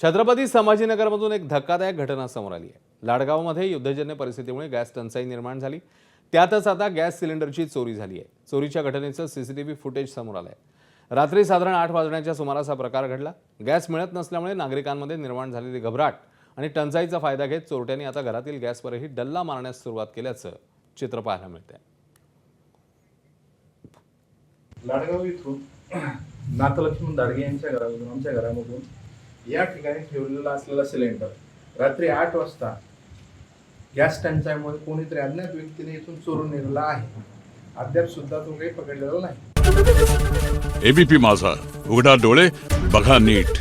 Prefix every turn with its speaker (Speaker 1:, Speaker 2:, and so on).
Speaker 1: छत्रपती संभाजीनगरमधून एक धक्कादायक घटना समोर आली आहे। लाडगावमध्ये युद्धजन्य परिस्थितीमुळे गॅस टंचाई निर्माण झाली। त्यातच आता गॅस सिलेंडरची चोरी झाली आहे। चोरीच्या घटनेचं सीसीटीव्ही फुटेज समोर आलंय। रात्री साधारण 8 वाजण्याच्या सुमारास हा प्रकार घडला। गॅस मिळत नसल्यामुळे नागरिकांमध्ये निर्माण झालेली घबराट आणि टंचाईचा फायदा घेत चोरट्यांनी आता घरातील गॅसवरही डल्ला मारण्यास सुरुवात केल्याचं चित्र पाहायला मिळतंय।
Speaker 2: लाडगाव इथून नाथलक्ष्मण दाडगे यांच्या घरामधून आमच्या घरामधून या ठिकाणी ठेवलेला असलेला सिलेंडर रात्री 8 वाजता गॅस टंचाईमुळे कोणीतरी अज्ञात व्यक्तीने इथून चोरून नेलेला आहे। अद्याप सुद्धा तो काही पकडलेला नाही।
Speaker 3: एबीपी माझा, उघडा डोळे बघा नीट।